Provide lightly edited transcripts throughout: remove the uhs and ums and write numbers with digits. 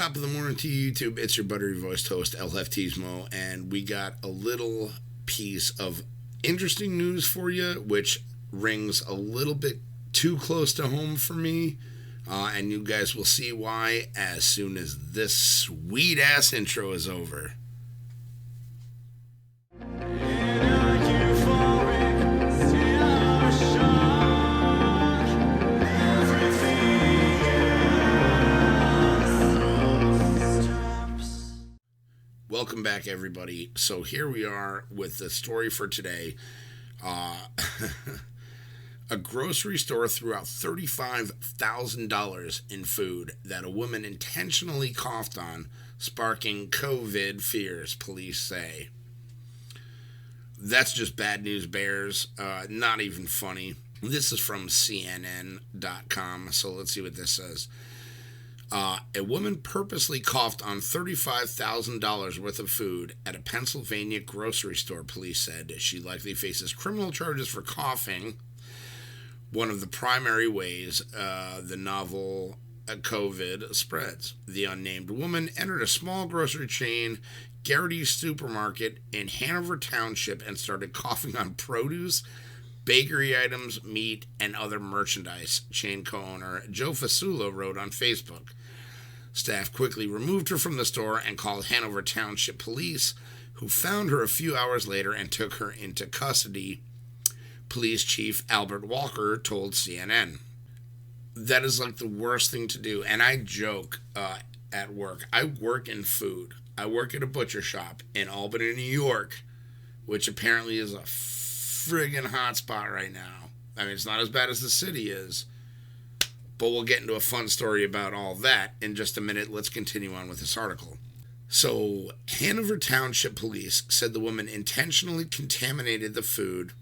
Top of the morning to you, YouTube. It's your buttery voiced host, HefTV, and we got a little piece of interesting news for you, which rings a little bit too close to home for me, and you guys will see why as soon as this sweet-ass intro is over. Welcome back, everybody. So here we are with the story for today. A grocery store threw out $35,000 in food that a woman intentionally coughed on, sparking COVID fears, police say. That's just bad news bears. Not even funny. This is from CNN.com, so let's see what this says. A woman purposely coughed on $35,000 worth of food at a Pennsylvania grocery store, police said. She likely faces criminal charges for coughing, one of the primary ways the novel COVID spreads. The unnamed woman entered a small grocery chain, Garrity's Supermarket, in Hanover Township and started coughing on produce, bakery items, meat, and other merchandise, chain co-owner Joe Fasula wrote on Facebook. Staff quickly removed her from the store and called Hanover Township Police, who found her a few hours later and took her into custody, Police Chief Albert Walker told CNN. That is like the worst thing to do, and I joke at work. I work in food. I work at a butcher shop in Albany, New York, which apparently is a friggin' hot spot right now. I mean, it's not as bad as the city is, but we'll get into a fun story about all that in just a minute. Let's continue on with this article. So, Hanover Township Police said the woman intentionally contaminated the food,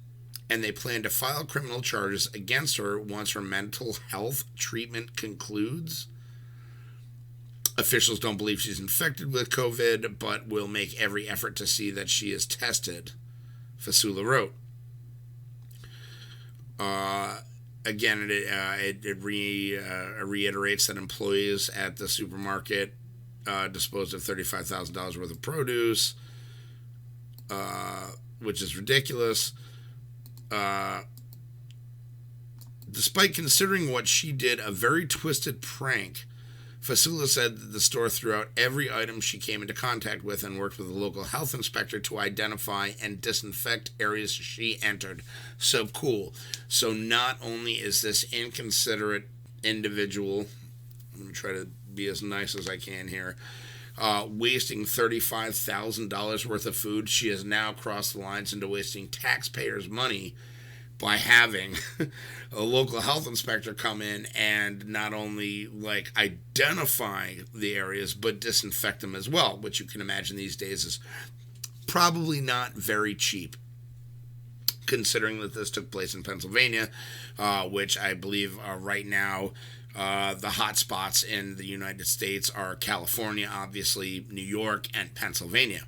and they plan to file criminal charges against her once her mental health treatment concludes. Officials don't believe she's infected with COVID, but will make every effort to see that she is tested, Fasula wrote. Again, it reiterates that employees at the supermarket disposed of $35,000 worth of produce, which is ridiculous. Despite considering what she did a very twisted prank, Fasula said that the store threw out every item she came into contact with and worked with a local health inspector to identify and disinfect areas she entered. So cool. So not only is this inconsiderate individual, I'm going to try to be as nice as I can here, wasting $35,000 worth of food, she has now crossed the lines into wasting taxpayers' money by having a local health inspector come in and not only identify the areas but disinfect them as well, which you can imagine these days is probably not very cheap, considering that this took place in Pennsylvania, which I believe right now the hot spots in the United States are California, obviously, New York, and Pennsylvania.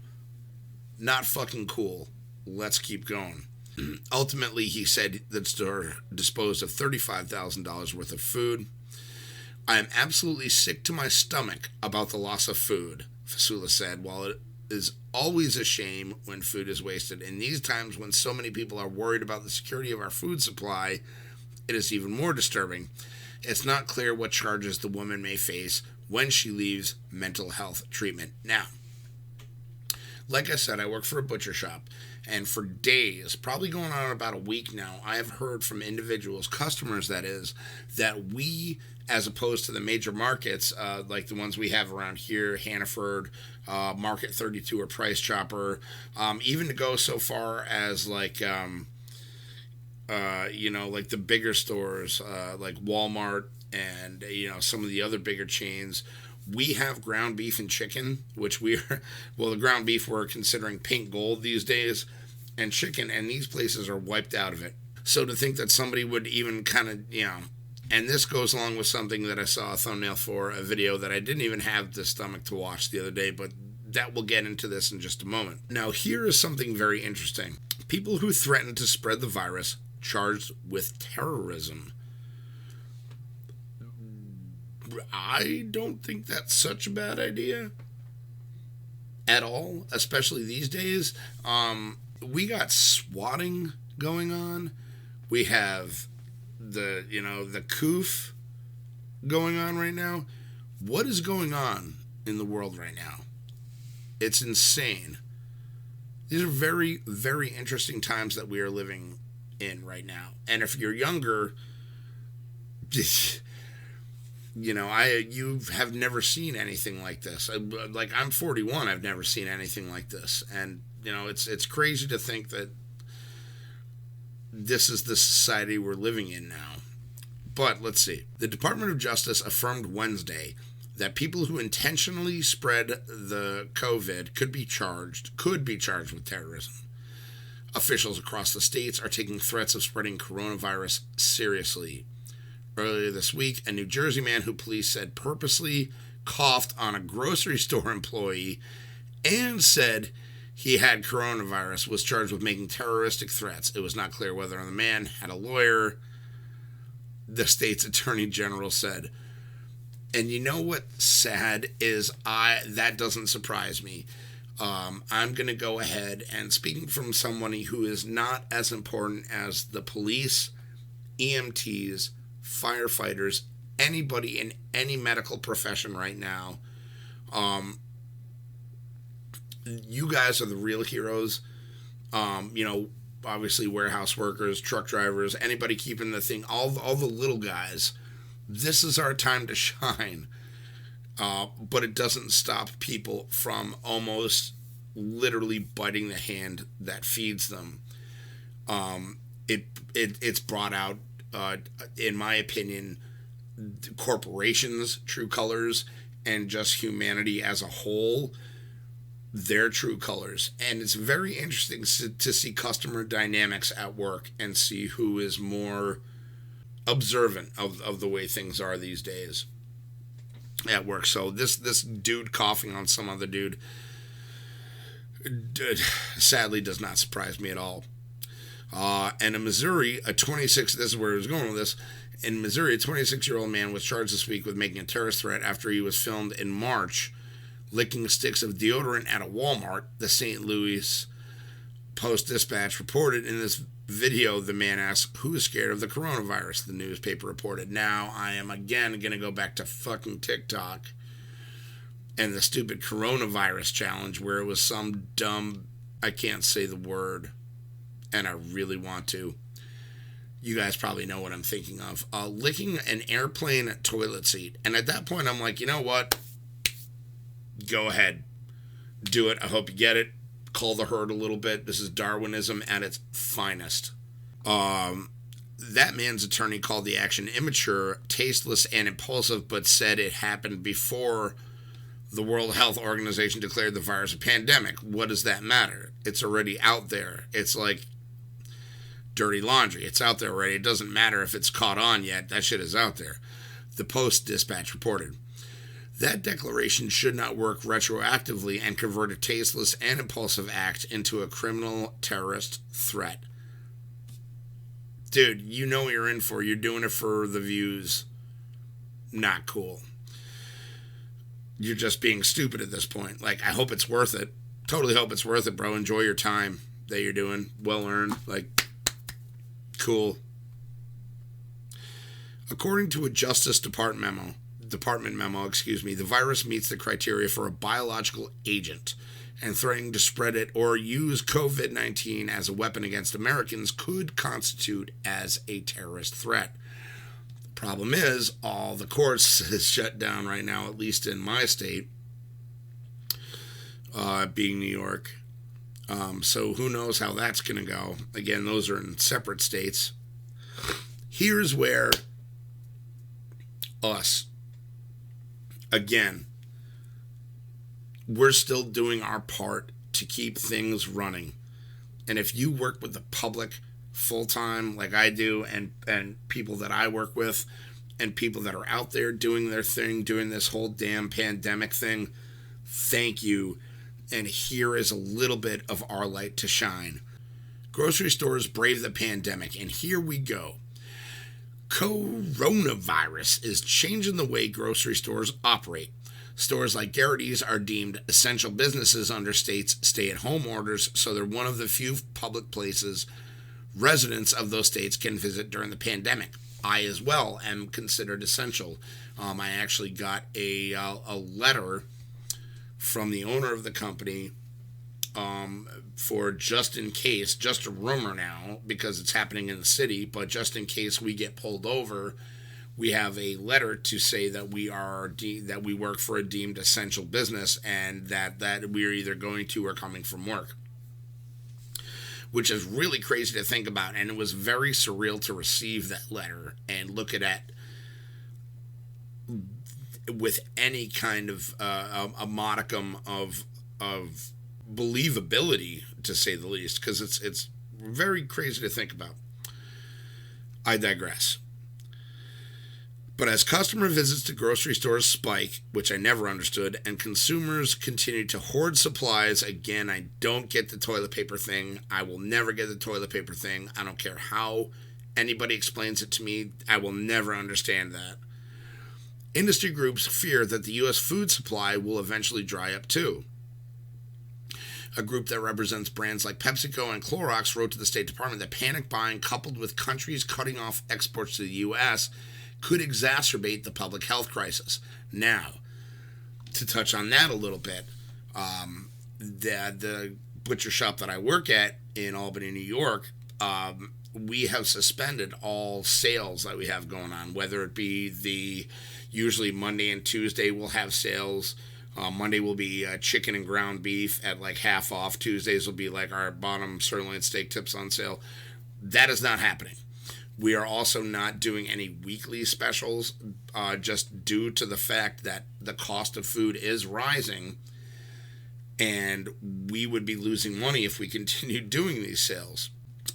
Not fucking cool. Let's keep going. Ultimately, he said the store disposed of $35,000 worth of food. I am absolutely sick to my stomach about the loss of food, Fasula said. While it is always a shame when food is wasted, in these times when so many people are worried about the security of our food supply, it is even more disturbing. It's not clear what charges the woman may face when she leaves mental health treatment. Now, like I said, I work for a butcher shop, and for days, probably going on about a week now, I have heard from individuals, customers that is, that we, as opposed to the major markets, like the ones we have around here, Hannaford, Market 32 or Price Chopper, even to go so far as like the bigger stores, like Walmart and, some of the other bigger chains, we have ground beef and chicken, which the ground beef we're considering pink gold these days, and chicken, and these places are wiped out of it. So to think that somebody would even kind of, and this goes along with something that I saw a thumbnail for, a video that I didn't even have the stomach to watch the other day, but that we'll get into this in just a moment. Now, here is something very interesting. People who threaten to spread the virus charged with terrorism. I don't think that's such a bad idea at all, especially these days. We got swatting going on. We have the coof going on right now. What is going on in the world right now? It's insane. These are very, very interesting times that we are living in right now. And if you're younger, you have never seen anything like this. I'm 41. I've never seen anything like this, and it's crazy to think that this is the society we're living in now. But let's see. The Department of Justice affirmed Wednesday that people who intentionally spread the COVID could be charged with terrorism. Officials across the states are taking threats of spreading coronavirus seriously. Earlier this week, a New Jersey man who police said purposely coughed on a grocery store employee and said he had coronavirus was charged with making terroristic threats. It was not clear whether the man had a lawyer, the state's attorney general said. And you know what's sad is that doesn't surprise me. I'm going to go ahead and, speaking from somebody who is not as important as the police, EMTs, firefighters, anybody in any medical profession right now, you guys are the real heroes. Obviously warehouse workers, truck drivers, anybody keeping the thing, all the little guys. This is our time to shine. But it doesn't stop people from almost literally biting the hand that feeds them. It's brought out, in my opinion, corporations' true colors and just humanity as a whole, their true colors. And it's very interesting to see customer dynamics at work and see who is more observant of the way things are these days at work. So this dude coughing on some other dude sadly does not surprise me at all. And in Missouri, this is where I was going with this. In Missouri, a 26-year-old man was charged this week with making a terrorist threat after he was filmed in March licking sticks of deodorant at a Walmart. The St. Louis Post-Dispatch reported in this video, the man asked, "Who is scared of the coronavirus?" The newspaper reported. Now, I am again going to go back to fucking TikTok and the stupid coronavirus challenge where it was some dumb, I can't say the word, and I really want to. You guys probably know what I'm thinking of. Licking an airplane toilet seat. And at that point, I'm like, you know what? Go ahead. Do it. I hope you get it. Call the herd a little bit. This is Darwinism at its finest. That man's attorney called the action immature, tasteless, and impulsive, but said it happened before the World Health Organization declared the virus a pandemic. What does that matter? It's already out there. It's like dirty laundry. It's out there already. It doesn't matter if it's caught on yet. That shit is out there. The Post-Dispatch reported. That declaration should not work retroactively and convert a tasteless and impulsive act into a criminal terrorist threat. Dude, you know what you're in for. You're doing it for the views. Not cool. You're just being stupid at this point. Like, I hope it's worth it. Totally hope it's worth it, bro. Enjoy your time that you're doing. Well earned. Like, cool. According to a Justice Department memo, the virus meets the criteria for a biological agent, and threatening to spread it or use COVID-19 as a weapon against Americans could constitute as a terrorist threat. The problem is, all the courts is shut down right now, at least in my state, being New York. So who knows how that's going to go. Again, those are in separate states. Here's where us, again, we're still doing our part to keep things running. And if you work with the public full-time like I do, and people that I work with, and people that are out there doing their thing, doing this whole damn pandemic thing, thank you. And here is a little bit of our light to shine. Grocery stores brave the pandemic, and here we go. Coronavirus is changing the way grocery stores operate. Stores like Garrity's are deemed essential businesses under states' stay-at-home orders, so they're one of the few public places residents of those states can visit during the pandemic. I, as well, am considered essential. I actually got a letter from the owner of the company for just in case, just a rumor now, because it's happening in the city, but just in case we get pulled over, we have a letter to say that we work for a deemed essential business, and that we're either going to or coming from work, which is really crazy to think about. And it was very surreal to receive that letter and look at it with any kind of a modicum of believability, to say the least, because it's very crazy to think about. I digress. But as customer visits to grocery stores spike, which I never understood, and consumers continue to hoard supplies, again, I don't get the toilet paper thing. I will never get the toilet paper thing. I don't care how anybody explains it to me. I will never understand that. Industry groups fear that the U.S. food supply will eventually dry up too. A group that represents brands like PepsiCo and Clorox wrote to the State Department that panic buying coupled with countries cutting off exports to the U.S. could exacerbate the public health crisis. Now, to touch on that a little bit, the butcher shop that I work at in Albany, New York, we have suspended all sales that we have going on, whether it be usually Monday and Tuesday we'll have sales. Monday will be chicken and ground beef at like half off. Tuesdays will be like our bottom sirloin steak tips on sale. That is not happening. We are also not doing any weekly specials, just due to the fact that the cost of food is rising, and we would be losing money if we continued doing these sales.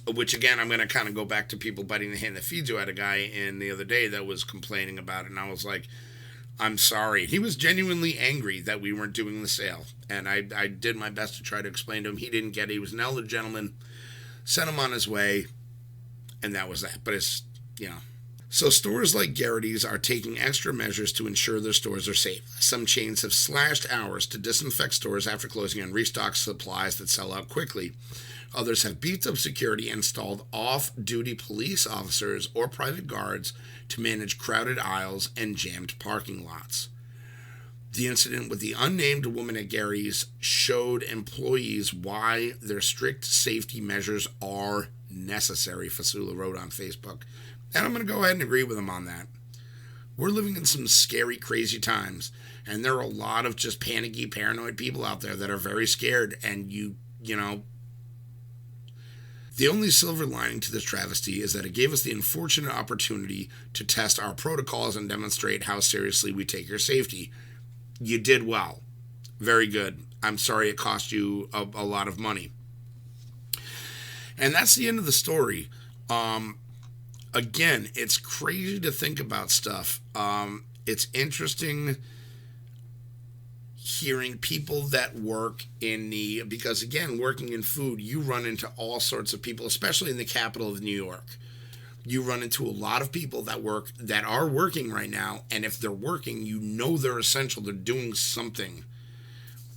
Which, again, I'm going to kind of go back to people biting the hand that feeds you. I had a guy in the other day that was complaining about it, and I was like, I'm sorry. He was genuinely angry that we weren't doing the sale, and I did my best to try to explain to him. He didn't get it. He was an elder gentleman. Sent him on his way, and that was that. But it's, So stores like Garrity's are taking extra measures to ensure their stores are safe. Some chains have slashed hours to disinfect stores after closing and restock supplies that sell out quickly. Others have beefed up security and installed off-duty police officers or private guards to manage crowded aisles and jammed parking lots. The incident with the unnamed woman at Garrity's showed employees why their strict safety measures are necessary, Fasula wrote on Facebook. And I'm going to go ahead and agree with him on that. We're living in some scary, crazy times, and there are a lot of just panicky, paranoid people out there that are very scared, and the only silver lining to this travesty is that it gave us the unfortunate opportunity to test our protocols and demonstrate how seriously we take your safety. You did well. Very good. I'm sorry it cost you a lot of money. And that's the end of the story. Again, it's crazy to think about stuff. It's interesting hearing people that work because again, working in food, you run into all sorts of people, especially in the capital of New York. You run into a lot of people that are working right now, and if they're working, they're essential. They're doing something.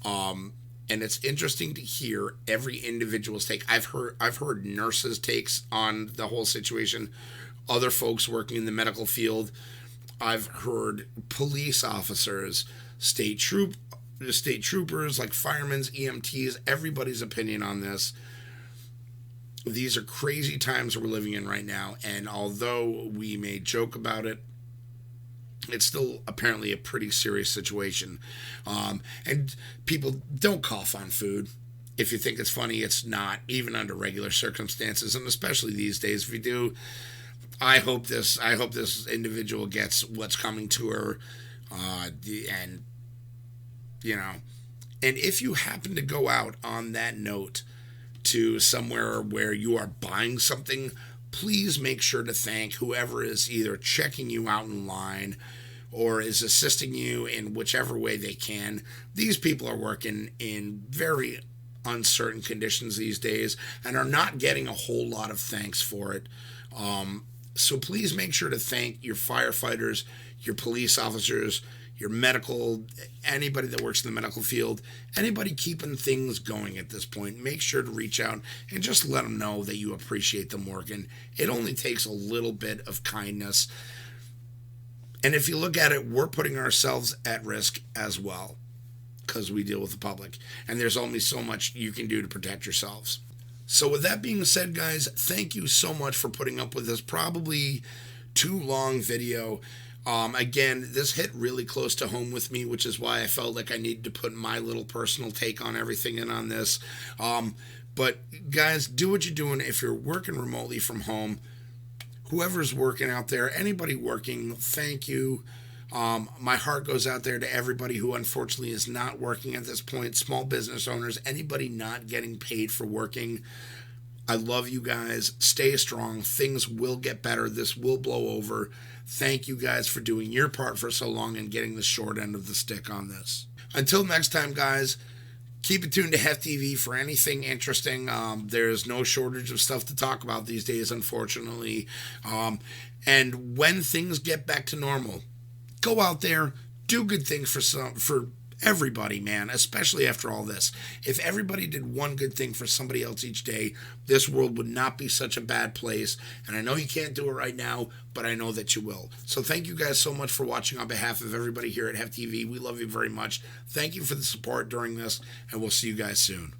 And it's interesting to hear every individual's take. I've heard nurses' takes on the whole situation, other folks working in the medical field. I've heard police officers, state troopers, like firemen, EMTs, everybody's opinion on this. These are crazy times we're living in right now, and although we may joke about it, it's still apparently a pretty serious situation. And people don't cough on food. If you think it's funny, it's not, even under regular circumstances, and especially these days. If you do, I hope this individual gets what's coming to her, and if you happen to go out on that note to somewhere where you are buying something, please make sure to thank whoever is either checking you out in line or is assisting you in whichever way they can. These people are working in very uncertain conditions these days and are not getting a whole lot of thanks for it. So please make sure to thank your firefighters, your police officers, your medical, anybody that works in the medical field, anybody keeping things going at this point. Make sure to reach out and just let them know that you appreciate them working. It only takes a little bit of kindness. And if you look at it, we're putting ourselves at risk as well because we deal with the public. And there's only so much you can do to protect yourselves. So with that being said, guys, thank you so much for putting up with this probably too long video. Again, this hit really close to home with me, which is why I felt like I needed to put my little personal take on everything in on this. But guys, do what you're doing. If you're working remotely from home, whoever's working out there, anybody working, thank you. My heart goes out there to everybody who unfortunately is not working at this point, small business owners, anybody not getting paid for working. I love you guys. Stay strong. Things will get better. This will blow over. Thank you guys for doing your part for so long and getting the short end of the stick on this. Until next time, guys, keep it tuned to HefTV for anything interesting. There's no shortage of stuff to talk about these days, unfortunately. And when things get back to normal, go out there, do good things for everybody, man, especially after all this. If everybody did one good thing for somebody else each day, this world would not be such a bad place. And I know you can't do it right now, but I know that you will. So thank you guys so much for watching on behalf of everybody here at HefTV. We love you very much. Thank you for the support during this, and we'll see you guys soon.